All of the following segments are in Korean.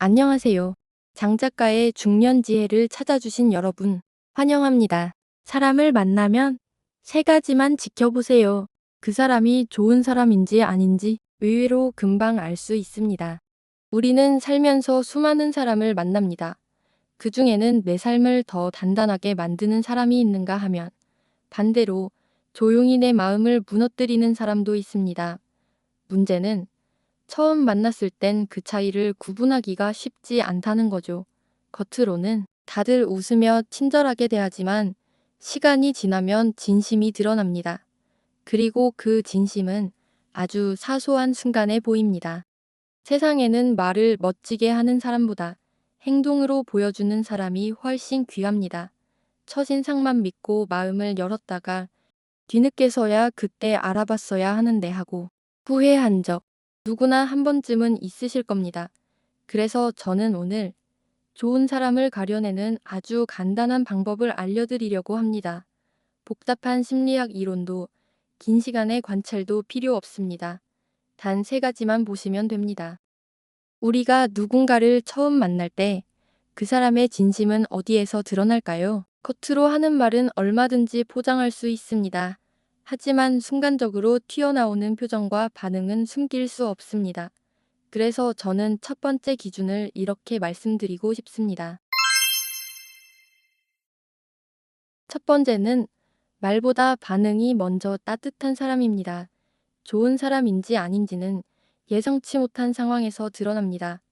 안녕하세요. 장 작가의 중년 지혜를 찾아주신 여러분, 환영합니다. 사람을 만나면 세 가지만 지켜보세요. 그 사람이 좋은 사람인지 아닌지 의외로 금방 알 수 있습니다. 우리는 살면서 수많은 사람을 만납니다. 그 중에는 내 삶을 더 단단하게 만드는 사람이 있는가 하면 반대로 조용히 내 마음을 무너뜨리는 사람도 있습니다. 문제는 처음 만났을 땐 그 차이를 구분하기가 쉽지 않다는 거죠. 겉으로는 다들 웃으며 친절하게 대하지만 시간이 지나면 진심이 드러납니다. 그리고 그 진심은 아주 사소한 순간에 보입니다. 세상에는 말을 멋지게 하는 사람보다 행동으로 보여주는 사람이 훨씬 귀합니다. 첫인상만 믿고 마음을 열었다가 뒤늦게서야 그때 알아봤어야 하는데 하고 후회한 적 누구나 한 번쯤은 있으실 겁니다. 그래서 저는 오늘 좋은 사람을 가려내는 아주 간단한 방법을 알려드리려고 합니다. 복잡한 심리학 이론도 긴 시간의 관찰도 필요 없습니다. 단 세 가지만 보시면 됩니다. 우리가 누군가를 처음 만날 때 그 사람의 진심은 어디에서 드러날까요? 겉으로 하는 말은 얼마든지 포장할 수 있습니다. 하지만 순간적으로 튀어나오는 표정과 반응은 숨길 수 없습니다. 그래서 저는 첫 번째 기준을 이렇게 말씀드리고 싶습니다. 첫 번째는 말보다 반응이 먼저 따뜻한 사람입니다. 좋은 사람인지 아닌지는 예상치 못한 상황에서 드러납니다.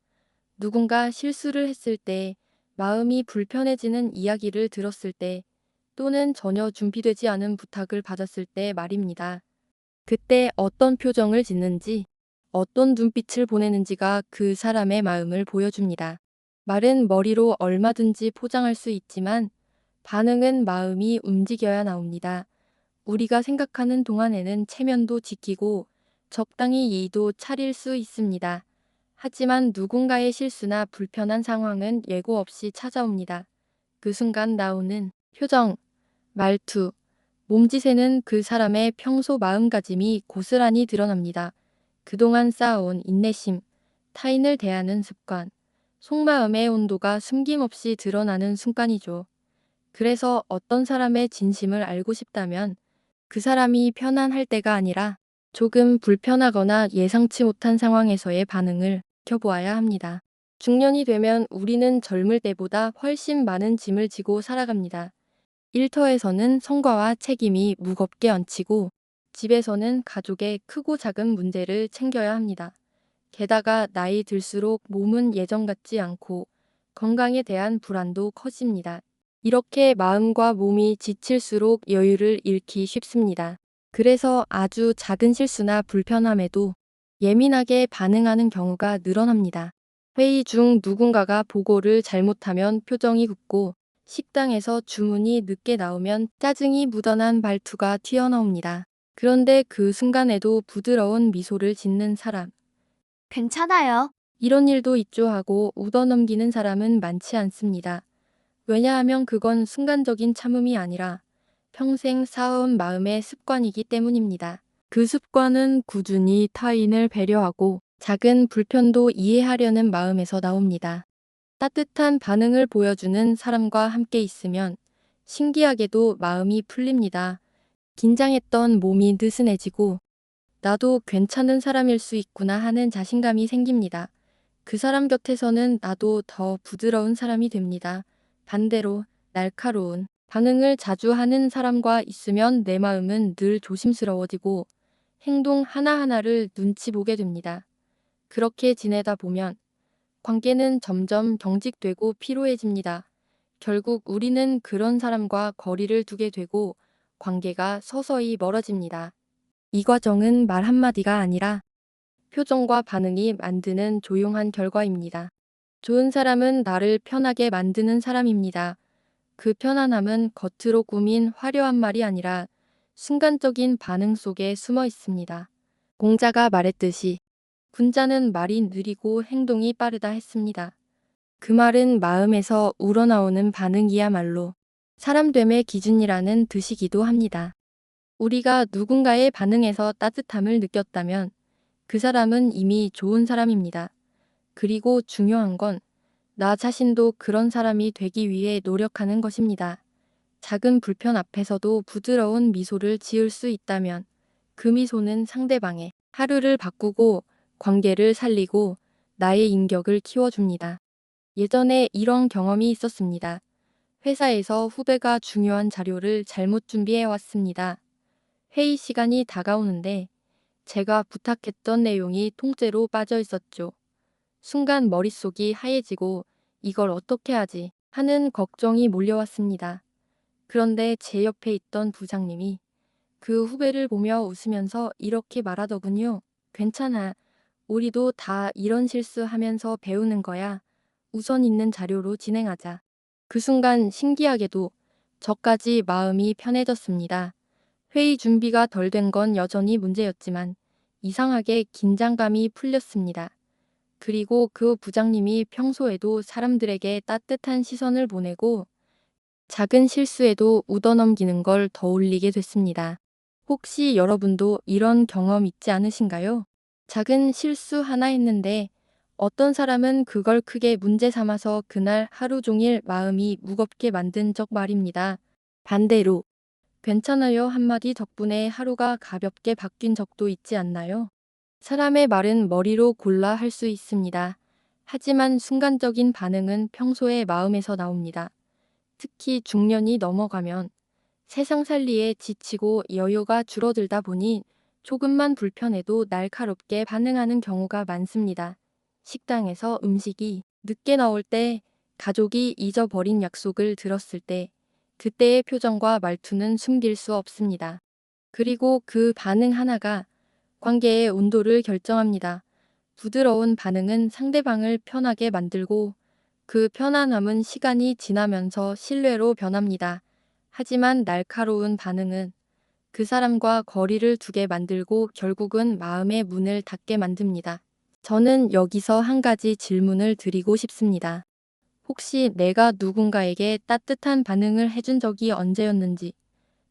누군가 실수를 했을 때, 마음이 불편해지는 이야기를 들었을 때, 또는 전혀 준비되지 않은 부탁을 받았을 때 말입니다. 그때 어떤 표정을 짓는지, 어떤 눈빛을 보내는지가 그 사람의 마음을 보여줍니다. 말은 머리로 얼마든지 포장할 수 있지만 반응은 마음이 움직여야 나옵니다. 우리가 생각하는 동안에는 체면도 지키고 적당히 예의도 차릴 수 있습니다. 하지만 누군가의 실수나 불편한 상황은 예고 없이 찾아옵니다. 그 순간 나오는 표정, 말투, 몸짓에는 그 사람의 평소 마음가짐이 고스란히 드러납니다. 그동안 쌓아온 인내심, 타인을 대하는 습관, 속마음의 온도가 숨김없이 드러나는 순간이죠. 그래서 어떤 사람의 진심을 알고 싶다면 그 사람이 편안할 때가 아니라 조금 불편하거나 예상치 못한 상황에서의 반응을 지켜보아야 합니다. 중년이 되면 우리는 젊을 때보다 훨씬 많은 짐을 지고 살아갑니다. 일터에서는 성과와 책임이 무겁게 얹히고 집에서는 가족의 크고 작은 문제를 챙겨야 합니다. 게다가 나이 들수록 몸은 예전 같지 않고 건강에 대한 불안도 커집니다. 이렇게 마음과 몸이 지칠수록 여유를 잃기 쉽습니다. 그래서 아주 작은 실수나 불편함에도 예민하게 반응하는 경우가 늘어납니다. 회의 중 누군가가 보고를 잘못하면 표정이 굳고 식당에서 주문이 늦게 나오면 짜증이 묻어난 말투가 튀어나옵니다. 그런데 그 순간에도 부드러운 미소를 짓는 사람. 괜찮아요. 이런 일도 있죠 하고 웃어넘기는 사람은 많지 않습니다. 왜냐하면 그건 순간적인 참음이 아니라 평생 쌓아온 마음의 습관이기 때문입니다. 그 습관은 꾸준히 타인을 배려하고 작은 불편도 이해하려는 마음에서 나옵니다. 따뜻한 반응을 보여주는 사람과 함께 있으면 신기하게도 마음이 풀립니다. 긴장했던 몸이 느슨해지고 나도 괜찮은 사람일 수 있구나 하는 자신감이 생깁니다. 그 사람 곁에서는 나도 더 부드러운 사람이 됩니다. 반대로 날카로운 반응을 자주 하는 사람과 있으면 내 마음은 늘 조심스러워지고 행동 하나하나를 눈치 보게 됩니다. 그렇게 지내다 보면 관계는 점점 경직되고 피로해집니다. 결국 우리는 그런 사람과 거리를 두게 되고 관계가 서서히 멀어집니다. 이 과정은 말 한마디가 아니라 표정과 반응이 만드는 조용한 결과입니다. 좋은 사람은 나를 편하게 만드는 사람입니다. 그 편안함은 겉으로 꾸민 화려한 말이 아니라 순간적인 반응 속에 숨어 있습니다. 공자가 말했듯이 군자는 말이 느리고 행동이 빠르다 했습니다. 그 말은 마음에서 우러나오는 반응이야말로 사람됨의 기준이라는 뜻이기도 합니다. 우리가 누군가의 반응에서 따뜻함을 느꼈다면 그 사람은 이미 좋은 사람입니다. 그리고 중요한 건 나 자신도 그런 사람이 되기 위해 노력하는 것입니다. 작은 불편 앞에서도 부드러운 미소를 지을 수 있다면 그 미소는 상대방의 하루를 바꾸고 관계를 살리고 나의 인격을 키워줍니다. 예전에 이런 경험이 있었습니다. 회사에서 후배가 중요한 자료를 잘못 준비해 왔습니다. 회의 시간이 다가오는데 제가 부탁했던 내용이 통째로 빠져 있었죠. 순간 머릿속이 하얘지고 이걸 어떻게 하지 하는 걱정이 몰려왔습니다. 그런데 제 옆에 있던 부장님이 그 후배를 보며 웃으면서 이렇게 말하더군요. 괜찮아. 우리도 다 이런 실수하면서 배우는 거야. 우선 있는 자료로 진행하자. 그 순간 신기하게도 저까지 마음이 편해졌습니다. 회의 준비가 덜 된 건 여전히 문제였지만 이상하게 긴장감이 풀렸습니다. 그리고 그 부장님이 평소에도 사람들에게 따뜻한 시선을 보내고 작은 실수에도 웃어넘기는 걸 더 올리게 됐습니다. 혹시 여러분도 이런 경험 있지 않으신가요? 작은 실수 하나 했는데 어떤 사람은 그걸 크게 문제 삼아서 그날 하루 종일 마음이 무겁게 만든 적 말입니다. 반대로 괜찮아요 한마디 덕분에 하루가 가볍게 바뀐 적도 있지 않나요? 사람의 말은 머리로 골라 할 수 있습니다. 하지만 순간적인 반응은 평소의 마음에서 나옵니다. 특히 중년이 넘어가면 세상 살리에 지치고 여유가 줄어들다 보니 조금만 불편해도 날카롭게 반응하는 경우가 많습니다. 식당에서 음식이 늦게 나올 때, 가족이 잊어버린 약속을 들었을 때, 그때의 표정과 말투는 숨길 수 없습니다. 그리고 그 반응 하나가 관계의 온도를 결정합니다. 부드러운 반응은 상대방을 편하게 만들고 그 편안함은 시간이 지나면서 신뢰로 변합니다. 하지만 날카로운 반응은 그 사람과 거리를 두게 만들고 결국은 마음의 문을 닫게 만듭니다. 저는 여기서 한 가지 질문을 드리고 싶습니다. 혹시 내가 누군가에게 따뜻한 반응을 해준 적이 언제였는지,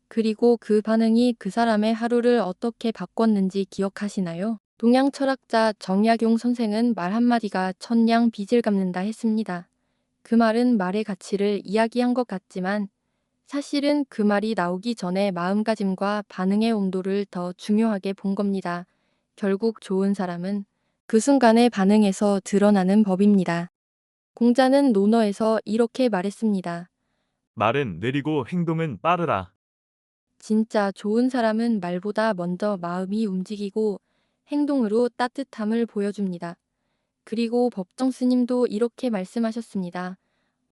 그리고 그 반응이 그 사람의 하루를 어떻게 바꿨는지 기억하시나요? 동양 철학자 정약용 선생은 말 한마디가 천냥 빚을 갚는다 했습니다. 그 말은 말의 가치를 이야기한 것 같지만 사실은 그 말이 나오기 전에 마음가짐과 반응의 온도를 더 중요하게 본 겁니다. 결국 좋은 사람은 그 순간의 반응에서 드러나는 법입니다. 공자는 논어에서 이렇게 말했습니다. 말은 느리고 행동은 빠르라. 진짜 좋은 사람은 말보다 먼저 마음이 움직이고 행동으로 따뜻함을 보여줍니다. 그리고 법정 스님도 이렇게 말씀하셨습니다.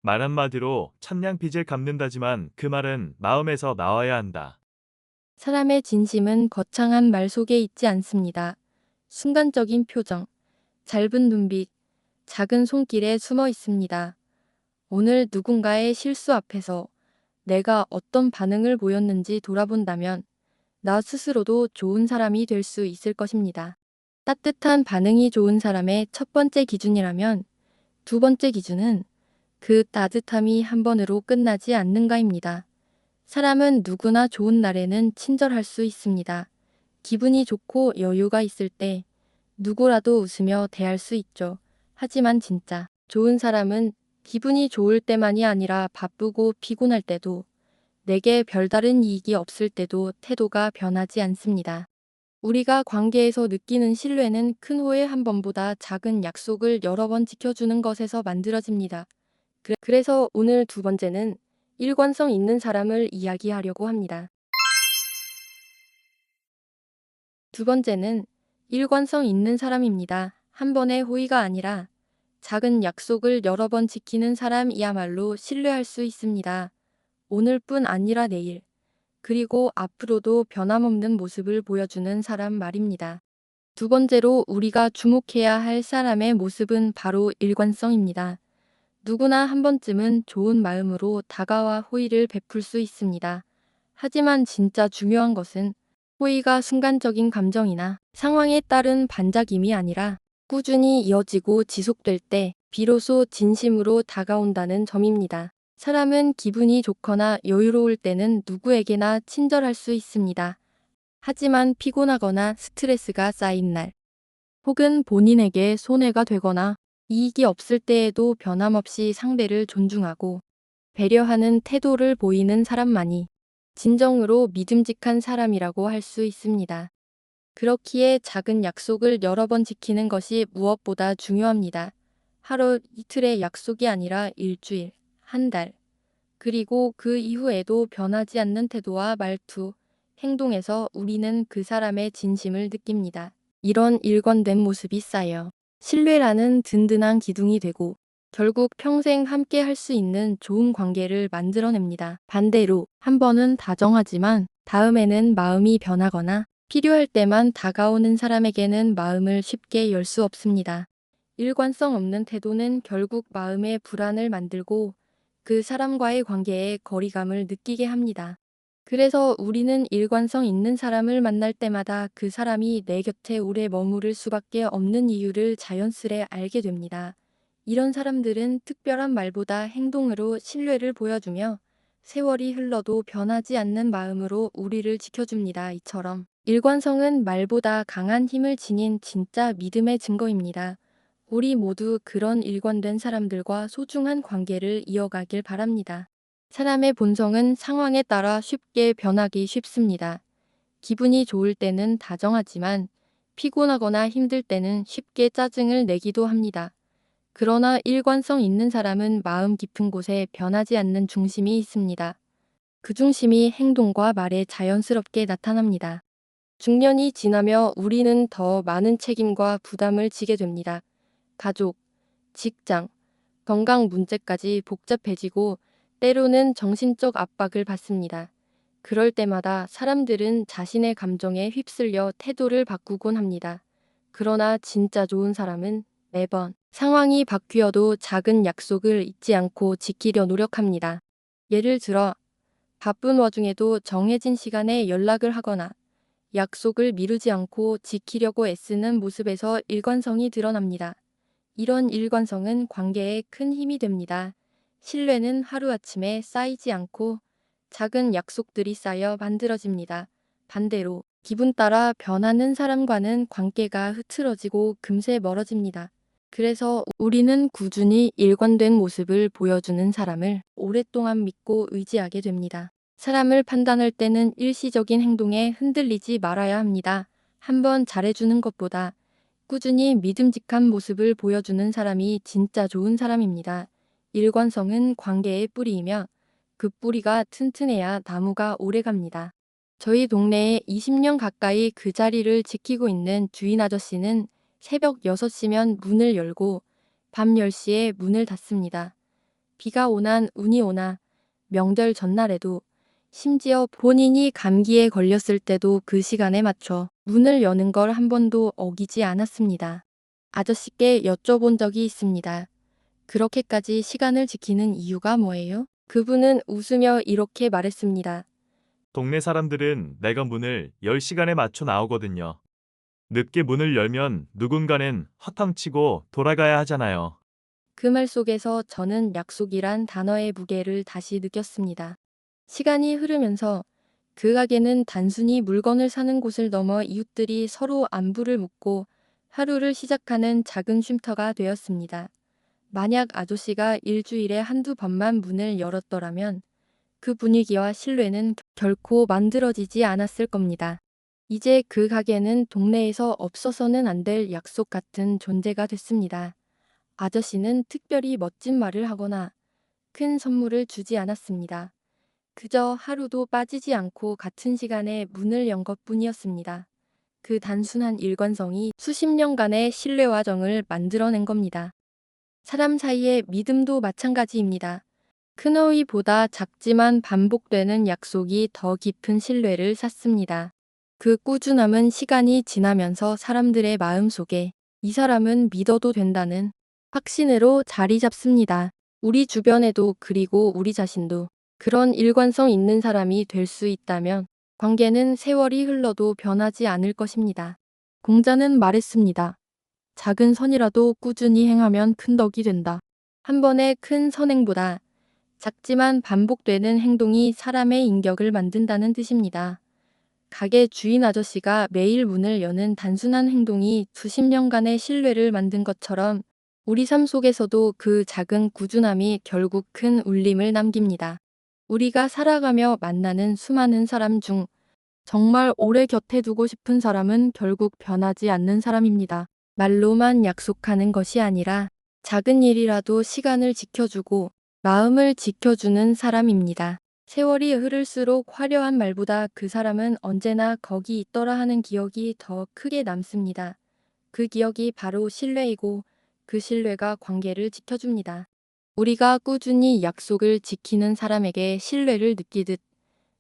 말 한마디로 천냥 빚을 갚는다지만 그 말은 마음에서 나와야 한다. 사람의 진심은 거창한 말 속에 있지 않습니다. 순간적인 표정, 짧은 눈빛, 작은 손길에 숨어 있습니다. 오늘 누군가의 실수 앞에서 내가 어떤 반응을 보였는지 돌아본다면 나 스스로도 좋은 사람이 될 수 있을 것입니다. 따뜻한 반응이 좋은 사람의 첫 번째 기준이라면 두 번째 기준은 그 따뜻함이 한 번으로 끝나지 않는가입니다. 사람은 누구나 좋은 날에는 친절할 수 있습니다. 기분이 좋고 여유가 있을 때 누구라도 웃으며 대할 수 있죠. 하지만 진짜 좋은 사람은 기분이 좋을 때만이 아니라 바쁘고 피곤할 때도 내게 별다른 이익이 없을 때도 태도가 변하지 않습니다. 우리가 관계에서 느끼는 신뢰는 큰 호의 한 번보다 작은 약속을 여러 번 지켜주는 것에서 만들어집니다. 그래서 오늘 두 번째는 일관성 있는 사람을 이야기하려고 합니다. 두 번째는 일관성 있는 사람입니다. 한 번의 호의가 아니라 작은 약속을 여러 번 지키는 사람이야말로 신뢰할 수 있습니다. 오늘뿐 아니라 내일, 그리고 앞으로도 변함없는 모습을 보여주는 사람 말입니다. 두 번째로 우리가 주목해야 할 사람의 모습은 바로 일관성입니다. 누구나 한 번쯤은 좋은 마음으로 다가와 호의를 베풀 수 있습니다. 하지만 진짜 중요한 것은 호의가 순간적인 감정이나 상황에 따른 반작임이 아니라 꾸준히 이어지고 지속될 때 비로소 진심으로 다가온다는 점입니다. 사람은 기분이 좋거나 여유로울 때는 누구에게나 친절할 수 있습니다. 하지만 피곤하거나 스트레스가 쌓인 날, 혹은 본인에게 손해가 되거나 이익이 없을 때에도 변함없이 상대를 존중하고 배려하는 태도를 보이는 사람만이 진정으로 믿음직한 사람이라고 할 수 있습니다. 그렇기에 작은 약속을 여러 번 지키는 것이 무엇보다 중요합니다. 하루 이틀의 약속이 아니라 일주일, 한 달, 그리고 그 이후에도 변하지 않는 태도와 말투, 행동에서 우리는 그 사람의 진심을 느낍니다. 이런 일관된 모습이 쌓여 신뢰라는 든든한 기둥이 되고 결국 평생 함께 할 수 있는 좋은 관계를 만들어냅니다. 반대로 한 번은 다정하지만 다음에는 마음이 변하거나 필요할 때만 다가오는 사람에게는 마음을 쉽게 열 수 없습니다. 일관성 없는 태도는 결국 마음의 불안을 만들고 그 사람과의 관계에 거리감을 느끼게 합니다. 그래서 우리는 일관성 있는 사람을 만날 때마다 그 사람이 내 곁에 오래 머무를 수밖에 없는 이유를 자연스레 알게 됩니다. 이런 사람들은 특별한 말보다 행동으로 신뢰를 보여주며 세월이 흘러도 변하지 않는 마음으로 우리를 지켜줍니다. 이처럼 일관성은 말보다 강한 힘을 지닌 진짜 믿음의 증거입니다. 우리 모두 그런 일관된 사람들과 소중한 관계를 이어가길 바랍니다. 사람의 본성은 상황에 따라 쉽게 변하기 쉽습니다. 기분이 좋을 때는 다정하지만 피곤하거나 힘들 때는 쉽게 짜증을 내기도 합니다. 그러나 일관성 있는 사람은 마음 깊은 곳에 변하지 않는 중심이 있습니다. 그 중심이 행동과 말에 자연스럽게 나타납니다. 중년이 지나며 우리는 더 많은 책임과 부담을 지게 됩니다. 가족, 직장, 건강 문제까지 복잡해지고 때로는 정신적 압박을 받습니다. 그럴 때마다 사람들은 자신의 감정에 휩쓸려 태도를 바꾸곤 합니다. 그러나 진짜 좋은 사람은 매번 상황이 바뀌어도 작은 약속을 잊지 않고 지키려 노력합니다. 예를 들어 바쁜 와중에도 정해진 시간에 연락을 하거나 약속을 미루지 않고 지키려고 애쓰는 모습에서 일관성이 드러납니다. 이런 일관성은 관계에 큰 힘이 됩니다. 신뢰는 하루아침에 쌓이지 않고 작은 약속들이 쌓여 만들어집니다. 반대로 기분 따라 변하는 사람과는 관계가 흐트러지고 금세 멀어집니다. 그래서 우리는 꾸준히 일관된 모습을 보여주는 사람을 오랫동안 믿고 의지하게 됩니다. 사람을 판단할 때는 일시적인 행동에 흔들리지 말아야 합니다. 한번 잘해주는 것보다 꾸준히 믿음직한 모습을 보여주는 사람이 진짜 좋은 사람입니다. 일관성은 관계의 뿌리이며 그 뿌리가 튼튼해야 나무가 오래갑니다. 저희 동네에 20년 가까이 그 자리를 지키고 있는 주인 아저씨는 새벽 6시면 문을 열고 밤 10시에 문을 닫습니다. 비가 오나 운이 오나 명절 전날에도 심지어 본인이 감기에 걸렸을 때도 그 시간에 맞춰 문을 여는 걸 한 번도 어기지 않았습니다. 아저씨께 여쭤본 적이 있습니다. 그렇게까지 시간을 지키는 이유가 뭐예요? 그분은 웃으며 이렇게 말했습니다. 동네 사람들은 내가 문을 10시간에 맞춰 나오거든요. 늦게 문을 열면 누군가는 허탕치고 돌아가야 하잖아요. 그 말 속에서 저는 약속이란 단어의 무게를 다시 느꼈습니다. 시간이 흐르면서 그 가게는 단순히 물건을 사는 곳을 넘어 이웃들이 서로 안부를 묻고 하루를 시작하는 작은 쉼터가 되었습니다. 만약 아저씨가 일주일에 한두 번만 문을 열었더라면 그 분위기와 신뢰는 결코 만들어지지 않았을 겁니다. 이제 그 가게는 동네에서 없어서는 안 될 약속 같은 존재가 됐습니다. 아저씨는 특별히 멋진 말을 하거나 큰 선물을 주지 않았습니다. 그저 하루도 빠지지 않고 같은 시간에 문을 연 것뿐이었습니다. 그 단순한 일관성이 수십 년간의 신뢰와 정을 만들어낸 겁니다. 사람 사이의 믿음도 마찬가지입니다. 큰 어휘보다 작지만 반복되는 약속이 더 깊은 신뢰를 쌓습니다. 그 꾸준함은 시간이 지나면서 사람들의 마음속에 이 사람은 믿어도 된다는 확신으로 자리 잡습니다. 우리 주변에도 그리고 우리 자신도 그런 일관성 있는 사람이 될 수 있다면 관계는 세월이 흘러도 변하지 않을 것입니다. 공자는 말했습니다. 작은 선이라도 꾸준히 행하면 큰 덕이 된다. 한 번의 큰 선행보다 작지만 반복되는 행동이 사람의 인격을 만든다는 뜻입니다. 가게 주인 아저씨가 매일 문을 여는 단순한 행동이 수십 년간의 신뢰를 만든 것처럼 우리 삶 속에서도 그 작은 꾸준함이 결국 큰 울림을 남깁니다. 우리가 살아가며 만나는 수많은 사람 중 정말 오래 곁에 두고 싶은 사람은 결국 변하지 않는 사람입니다. 말로만 약속하는 것이 아니라 작은 일이라도 시간을 지켜주고 마음을 지켜주는 사람입니다. 세월이 흐를수록 화려한 말보다 그 사람은 언제나 거기 있더라 하는 기억이 더 크게 남습니다. 그 기억이 바로 신뢰이고 그 신뢰가 관계를 지켜줍니다. 우리가 꾸준히 약속을 지키는 사람에게 신뢰를 느끼듯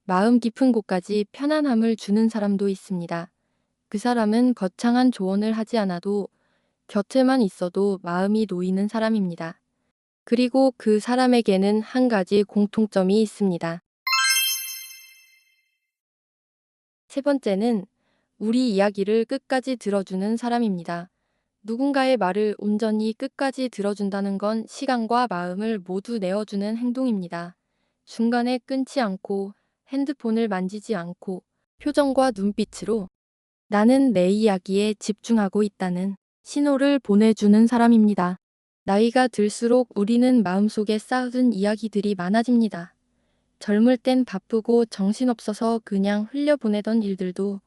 마음 깊은 곳까지 편안함을 주는 사람도 있습니다. 그 사람은 거창한 조언을 하지 않아도 곁에만 있어도 마음이 놓이는 사람입니다. 그리고 그 사람에게는 한 가지 공통점이 있습니다. 세 번째는 우리 이야기를 끝까지 들어주는 사람입니다. 누군가의 말을 온전히 끝까지 들어준다는 건 시간과 마음을 모두 내어주는 행동입니다. 중간에 끊지 않고 핸드폰을 만지지 않고 표정과 눈빛으로 나는 내 이야기에 집중하고 있다는 신호를 보내주는 사람입니다. 나이가 들수록 우리는 마음속에 쌓아둔 이야기들이 많아집니다. 젊을 땐 바쁘고 정신없어서 그냥 흘려보내던 일들도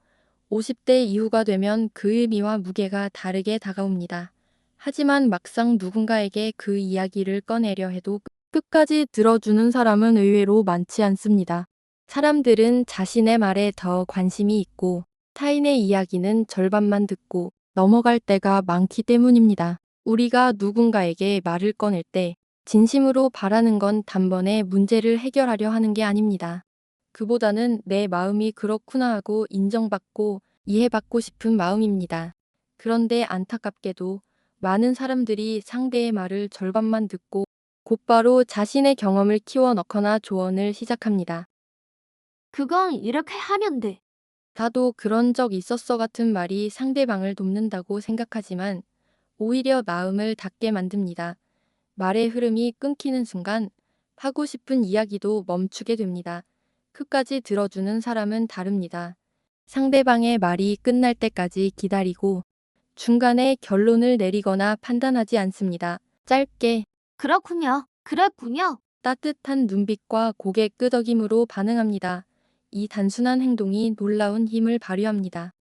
50대 이후가 되면 그 의미와 무게가 다르게 다가옵니다. 하지만 막상 누군가에게 그 이야기를 꺼내려 해도 끝까지 들어주는 사람은 의외로 많지 않습니다. 사람들은 자신의 말에 더 관심이 있고 타인의 이야기는 절반만 듣고 넘어갈 때가 많기 때문입니다. 우리가 누군가에게 말을 꺼낼 때 진심으로 바라는 건 단번에 문제를 해결하려 하는 게 아닙니다. 그보다는 내 마음이 그렇구나 하고 인정받고 이해받고 싶은 마음입니다. 그런데 안타깝게도 많은 사람들이 상대의 말을 절반만 듣고 곧바로 자신의 경험을 키워 넣거나 조언을 시작합니다. 그건 이렇게 하면 돼. 나도 그런 적 있었어 같은 말이 상대방을 돕는다고 생각하지만 오히려 마음을 닫게 만듭니다. 말의 흐름이 끊기는 순간 하고 싶은 이야기도 멈추게 됩니다. 끝까지 들어주는 사람은 다릅니다. 상대방의 말이 끝날 때까지 기다리고 중간에 결론을 내리거나 판단하지 않습니다. 짧게 그렇군요. 그랬군요. 따뜻한 눈빛과 고개 끄덕임으로 반응합니다. 이 단순한 행동이 놀라운 힘을 발휘합니다.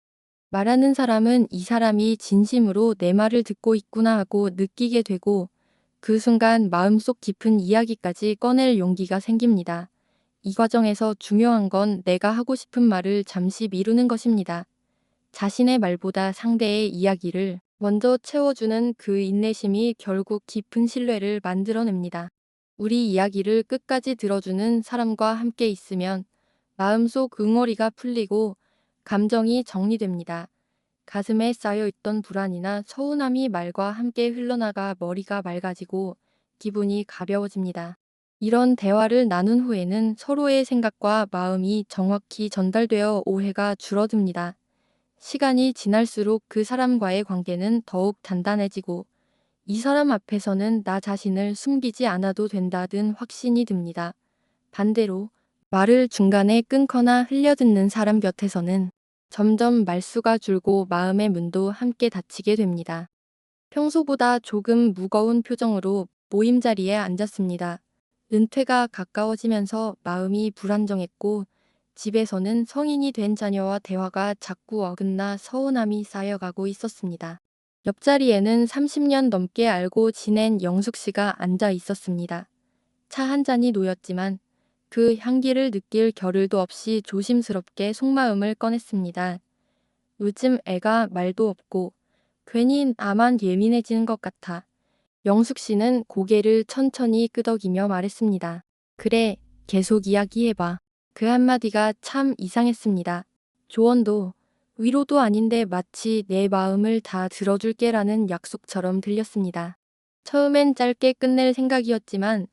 말하는 사람은 이 사람이 진심으로 내 말을 듣고 있구나 하고 느끼게 되고 그 순간 마음속 깊은 이야기까지 꺼낼 용기가 생깁니다. 이 과정에서 중요한 건 내가 하고 싶은 말을 잠시 미루는 것입니다. 자신의 말보다 상대의 이야기를 먼저 채워주는 그 인내심이 결국 깊은 신뢰를 만들어냅니다. 우리 이야기를 끝까지 들어주는 사람과 함께 있으면 마음속 응어리가 풀리고 감정이 정리됩니다. 가슴에 쌓여있던 불안이나 서운함이 말과 함께 흘러나가 머리가 맑아지고 기분이 가벼워집니다. 이런 대화를 나눈 후에는 서로의 생각과 마음이 정확히 전달되어 오해가 줄어듭니다. 시간이 지날수록 그 사람과의 관계는 더욱 단단해지고 이 사람 앞에서는 나 자신을 숨기지 않아도 된다는 확신이 듭니다. 반대로 말을 중간에 끊거나 흘려듣는 사람 곁에서는 점점 말수가 줄고 마음의 문도 함께 닫히게 됩니다. 평소보다 조금 무거운 표정으로 모임 자리에 앉았습니다. 은퇴가 가까워지면서 마음이 불안정했고 집에서는 성인이 된 자녀와 대화가 자꾸 어긋나 서운함이 쌓여가고 있었습니다. 옆자리에는 30년 넘게 알고 지낸 영숙 씨가 앉아 있었습니다. 차 한 잔이 놓였지만 그 향기를 느낄 겨를도 없이 조심스럽게 속마음을 꺼냈습니다. 요즘 애가 말도 없고 괜히 나만 예민해지는 것 같아. 영숙 씨는 고개를 천천히 끄덕이며 말했습니다. 그래, 계속 이야기해봐. 그 한마디가 참 이상했습니다. 조언도 위로도 아닌데 마치 내 마음을 다 들어줄게라는 약속처럼 들렸습니다. 처음엔 짧게 끝낼 생각이었지만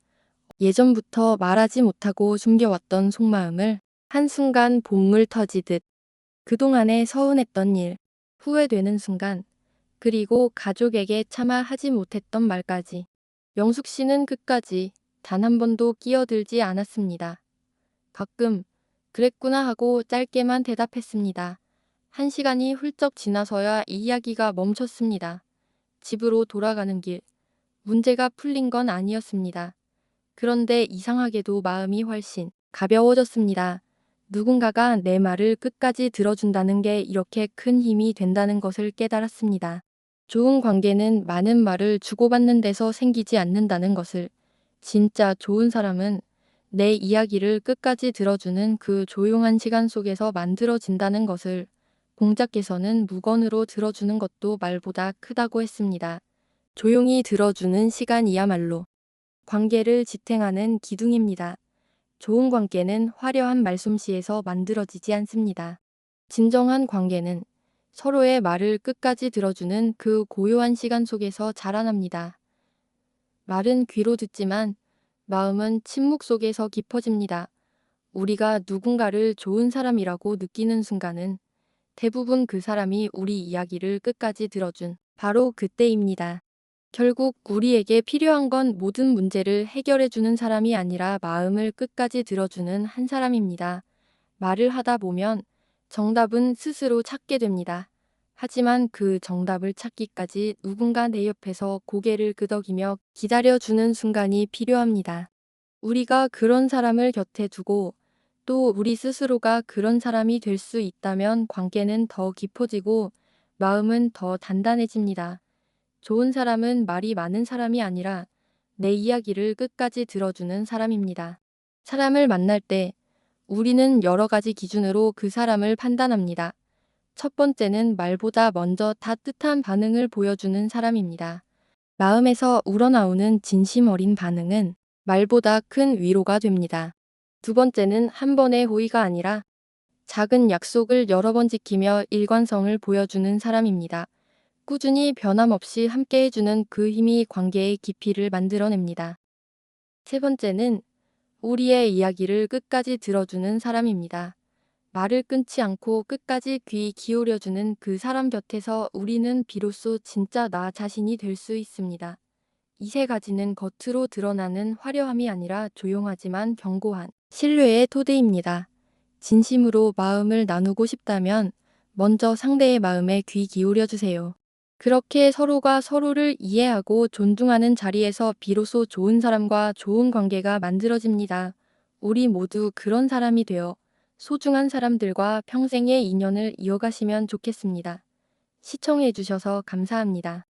예전부터 말하지 못하고 숨겨왔던 속마음을 한순간 본물 터지듯 그동안에 서운했던 일, 후회되는 순간, 그리고 가족에게 차마 하지 못했던 말까지. 영숙 씨는 끝까지 단 한 번도 끼어들지 않았습니다. 가끔 그랬구나 하고 짧게만 대답했습니다. 1시간이 훌쩍 지나서야 이 이야기가 멈췄습니다. 집으로 돌아가는 길, 문제가 풀린 건 아니었습니다. 그런데 이상하게도 마음이 훨씬 가벼워졌습니다. 누군가가 내 말을 끝까지 들어준다는 게 이렇게 큰 힘이 된다는 것을 깨달았습니다. 좋은 관계는 많은 말을 주고받는 데서 생기지 않는다는 것을, 진짜 좋은 사람은 내 이야기를 끝까지 들어주는 그 조용한 시간 속에서 만들어진다는 것을 공자께서는 무건으로 들어주는 것도 말보다 크다고 했습니다. 조용히 들어주는 시간이야말로 관계를 지탱하는 기둥입니다. 좋은 관계는 화려한 말솜씨에서 만들어지지 않습니다. 진정한 관계는 서로의 말을 끝까지 들어주는 그 고요한 시간 속에서 자라납니다. 말은 귀로 듣지만 마음은 침묵 속에서 깊어집니다. 우리가 누군가를 좋은 사람이라고 느끼는 순간은 대부분 그 사람이 우리 이야기를 끝까지 들어준 바로 그때입니다. 결국 우리에게 필요한 건 모든 문제를 해결해주는 사람이 아니라 마음을 끝까지 들어주는 한 사람입니다. 말을 하다 보면 정답은 스스로 찾게 됩니다. 하지만 그 정답을 찾기까지 누군가 내 옆에서 고개를 끄덕이며 기다려주는 순간이 필요합니다. 우리가 그런 사람을 곁에 두고 또 우리 스스로가 그런 사람이 될 수 있다면 관계는 더 깊어지고 마음은 더 단단해집니다. 좋은 사람은 말이 많은 사람이 아니라 내 이야기를 끝까지 들어주는 사람입니다. 사람을 만날 때 우리는 여러 가지 기준으로 그 사람을 판단합니다. 첫 번째는 말보다 먼저 따뜻한 반응을 보여주는 사람입니다. 마음에서 우러나오는 진심 어린 반응은 말보다 큰 위로가 됩니다. 두 번째는 한 번의 호의가 아니라 작은 약속을 여러 번 지키며 일관성을 보여주는 사람입니다. 꾸준히 변함없이 함께해주는 그 힘이 관계의 깊이를 만들어냅니다. 세 번째는 우리의 이야기를 끝까지 들어주는 사람입니다. 말을 끊지 않고 끝까지 귀 기울여주는 그 사람 곁에서 우리는 비로소 진짜 나 자신이 될 수 있습니다. 이 세 가지는 겉으로 드러나는 화려함이 아니라 조용하지만 견고한 신뢰의 토대입니다. 진심으로 마음을 나누고 싶다면 먼저 상대의 마음에 귀 기울여 주세요. 그렇게 서로가 서로를 이해하고 존중하는 자리에서 비로소 좋은 사람과 좋은 관계가 만들어집니다. 우리 모두 그런 사람이 되어 소중한 사람들과 평생의 인연을 이어가시면 좋겠습니다. 시청해 주셔서 감사합니다.